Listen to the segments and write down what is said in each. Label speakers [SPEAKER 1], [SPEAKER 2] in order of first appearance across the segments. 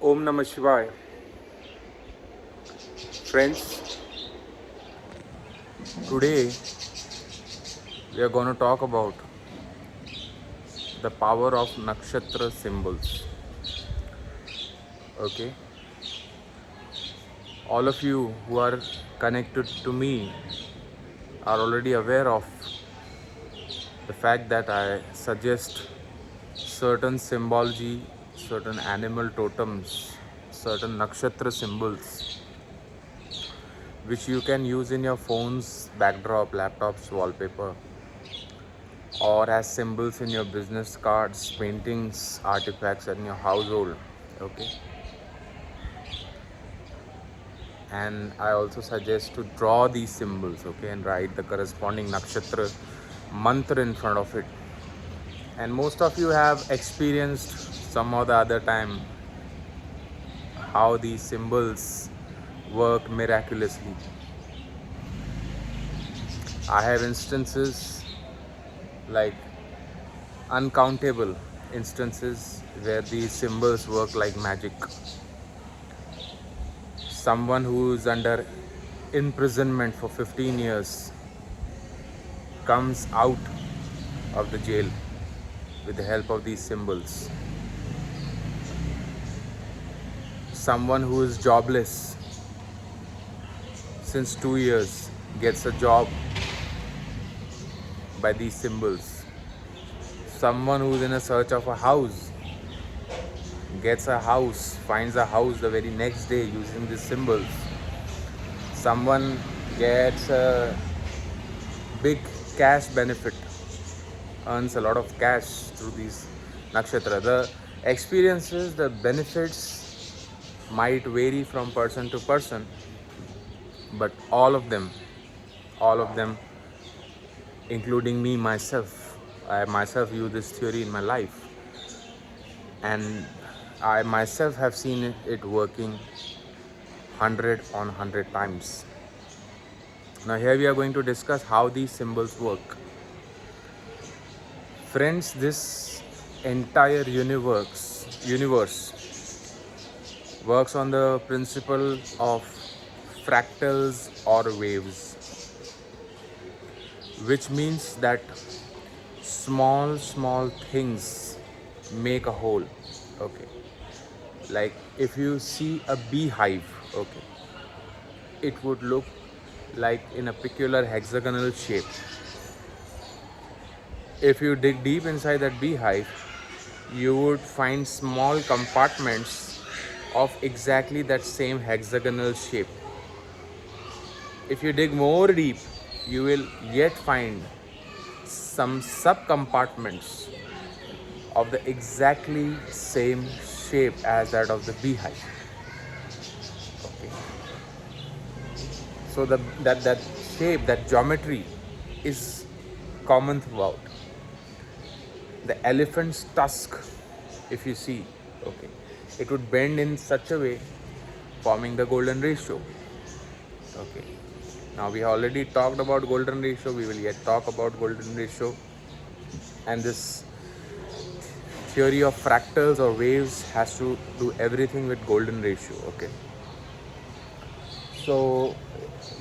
[SPEAKER 1] Om Namah Shivaya. Friends, today we are going to talk about the power of Nakshatra symbols. Okay? All of you who are connected to me are already aware of the fact that I suggest certain symbology, certain animal totems, certain nakshatra symbols which you can use in your phone's backdrop, laptops, wallpaper, or as symbols in your business cards, paintings, artifacts in your household. Okay. And I also suggest to draw these symbols, okay, and write the corresponding nakshatra mantra in front of it. And most of you have experienced some or the other time how these symbols work miraculously. I have instances, like uncountable instances, where these symbols work like magic. Someone who is under imprisonment for 15 years comes out of the jail with the help of these symbols. Someone who is jobless since 2 years gets a job by these symbols. Someone who is in a search of a house gets a house, finds a house the very next day using these symbols. Someone gets a big cash benefit, earns a lot of cash through these nakshatra. The experiences, the benefits might vary from person to person, but all of them, including me myself, I myself use this theory in my life, and I myself have seen it working 100 on 100 times. Now here we are going to discuss how these symbols work. Friends, this entire universe works on the principle of fractals or waves, which means that small things make a whole. Okay. Like if you see a beehive, okay, it would look like in a peculiar hexagonal shape. If you dig deep inside that beehive, you would find small compartments of exactly that same hexagonal shape. If you dig more deep, you will yet find some sub-compartments of the exactly same shape as that of the beehive. Okay. So that shape, that geometry is common throughout. The elephant's tusk, if you see, okay, it would bend in such a way, forming the golden ratio. Okay. Now we already talked about golden ratio. We will yet talk about golden ratio. And this theory of fractals or waves has to do everything with golden ratio. Okay. So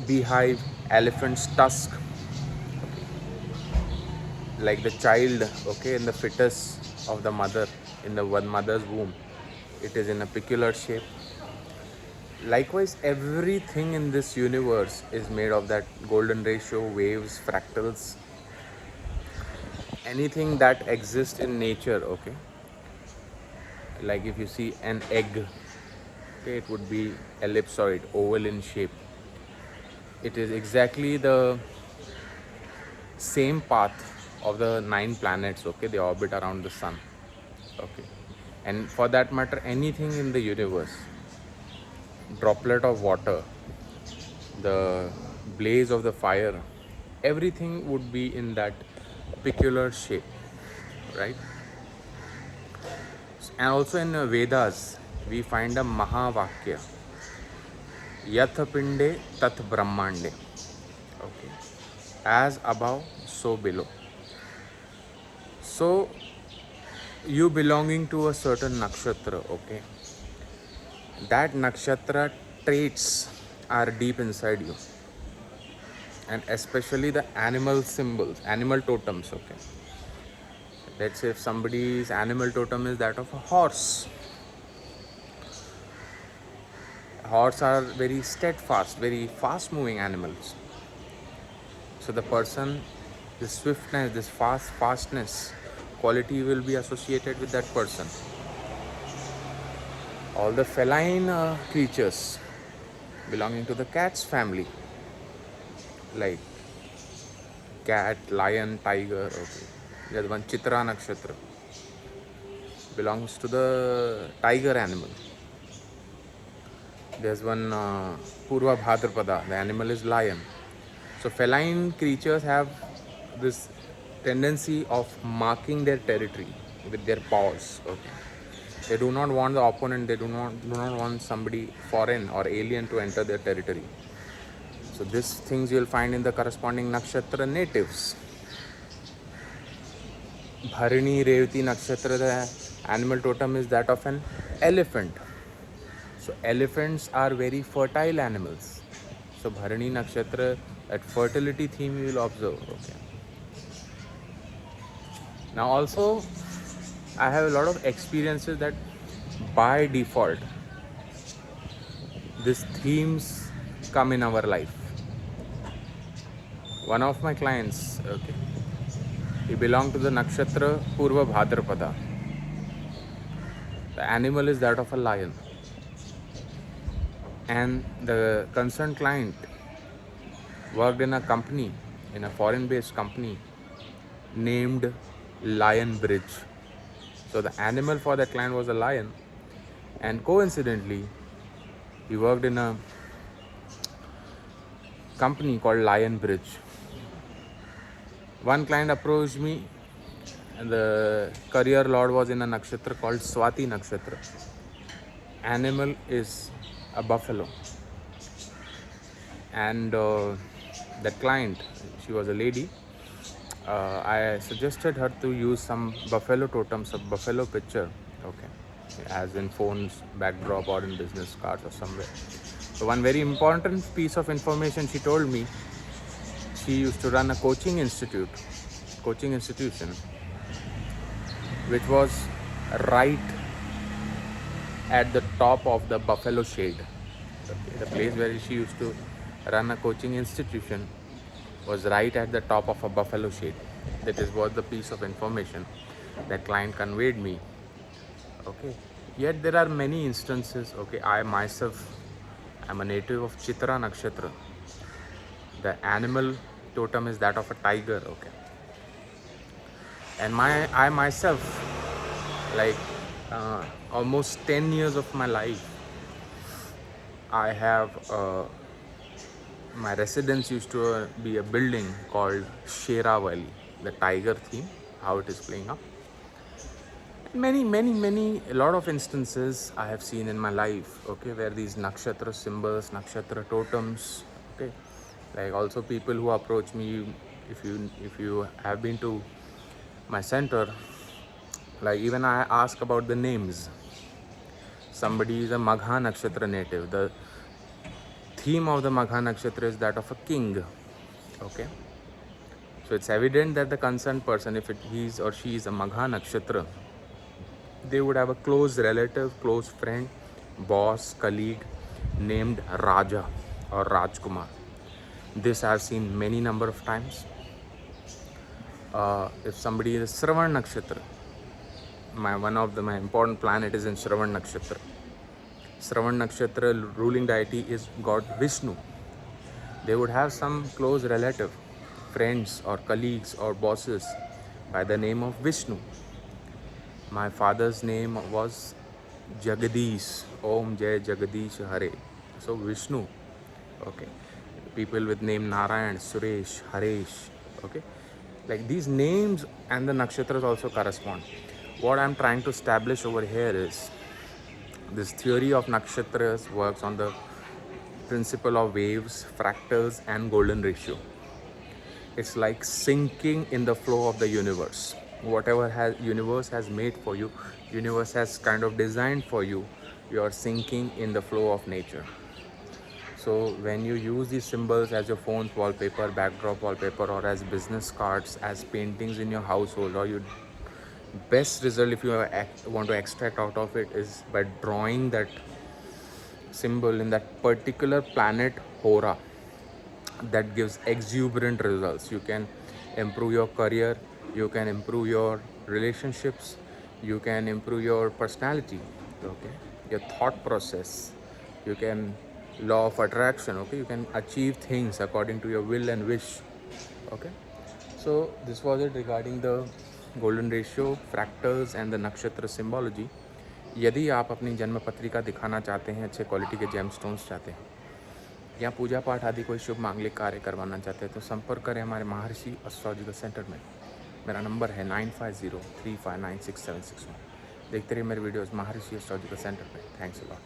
[SPEAKER 1] beehive, elephant's tusk, like the child, okay, in the fetus of the mother, in the one mother's womb, it is in a peculiar shape. Likewise, everything in this universe is made of that golden ratio, waves, fractals. Anything that exists in nature, okay, like if you see an egg, okay, it would be ellipsoid, oval in shape. It is exactly the same path of the 9 planets, okay, they orbit around the sun, okay. And for that matter, anything in the universe, droplet of water, the blaze of the fire, everything would be in that peculiar shape, right? And also in Vedas, we find a Mahavakya, Yath Pinde Tat Brahmande, okay, as above, so below. So you belonging to a certain nakshatra, okay, that nakshatra traits are deep inside you, and especially the animal symbols, animal totems. Okay, let's say if somebody's animal totem is that of a horse. Horse are very steadfast, very fast moving animals. So the person, this swiftness, this fastness quality will be associated with that person. All the feline creatures belonging to the cat's family, like cat, lion, tiger. Okay. There's one Chitra Nakshatra, belongs to the tiger animal. There's one Purva Bhadrapada, the animal is lion. So feline creatures have this tendency of marking their territory with their paws. Okay. They do not want the opponent, they do not want somebody foreign or alien to enter their territory. So these things you'll find in the corresponding nakshatra natives. Bharini Revati Nakshatra, the animal totem is that of an elephant. So elephants are very fertile animals. So Bharini Nakshatra, that fertility theme you will observe. Okay. Now also, I have a lot of experiences that by default, these themes come in our life. One of my clients, okay, he belonged to the nakshatra Purva Bhadrapada. The animal is that of a lion. And the concerned client worked in a company, in a foreign-based company named Lion Bridge. So the animal for that client was a lion. And coincidentally, he worked in a company called Lion Bridge. One client approached me, and the career lord was in a nakshatra called Swati Nakshatra. Animal is a buffalo. And that client, she was a lady. I suggested her to use some buffalo totems, a buffalo picture, okay, as in phones, backdrop, or in business cards or somewhere. So one very important piece of information she told me, she used to run a coaching institution, which was right at the top of the Buffalo Shade. Okay, the place where she used to run a coaching institution was right at the top of a Buffalo Shade. That is what the piece of information that client conveyed me. Okay. Yet there are many instances. Okay, I myself am a native of Chitra Nakshatra. The animal totem is that of a tiger. Okay. And I myself, like almost 10 years of my life, I have my residence used to be a building called Shera Valley, the tiger theme, how it is playing up. Many, a lot of instances I have seen in my life, okay, where these nakshatra symbols, nakshatra totems, okay, like also people who approach me, if you have been to my center, like even I ask about the names. Somebody is a Magha Nakshatra native. The theme of the Magha Nakshatra is that of a king. Okay. So it's evident that the concerned person, if he is or she is a Magha Nakshatra, they would have a close relative, close friend, boss, colleague named Raja or Rajkumar. This I have seen many number of times. If somebody is Shravan Nakshatra, one of my important planet is in Shravan Nakshatra. Shravan Nakshatra ruling deity is God Vishnu. They would have some close relative, friends or colleagues or bosses by the name of Vishnu. My father's name was Jagadish. Om Jai Jagadish Hare. So Vishnu. Okay. People with name Narayan, Suresh, Haresh. Okay. Like these names and the nakshatras also correspond. What I'm trying to establish over here is this theory of nakshatras works on the principle of waves, fractals, and golden ratio. It's like sinking in the flow of the universe. Whatever universe has made for you, universe has kind of designed for you, you are sinking in the flow of nature. So when you use these symbols as your phone's wallpaper, backdrop wallpaper, or as business cards, as paintings in your household, or you best result if you want to extract out of it is by drawing that symbol in that particular planet Hora. That gives exuberant results. You can improve your career, you can improve your relationships, you can improve your personality, okay, your thought process, you can law of attraction, okay, you can achieve things according to your will and wish, okay. So this was it regarding the golden ratio, fractals and the nakshatra symbology. यदि आप अपनी जन्म पत्रिका दिखाना चाहते हैं, अच्छे quality के जेमस्टोन्स चाहते हैं या पूजा पाठ आदि कोई शुभ मांगलिक कार्य करवाना चाहते हैं तो संपर्क करें हमारे महर्षि एस्ट्रोलॉजिकल सेंटर में। मेरा नंबर है 9503596761। देखते रहिए मेरे वीडियोस महर्षि एस्ट्रोलॉजिकल सेंटर पे। Thanks a lot.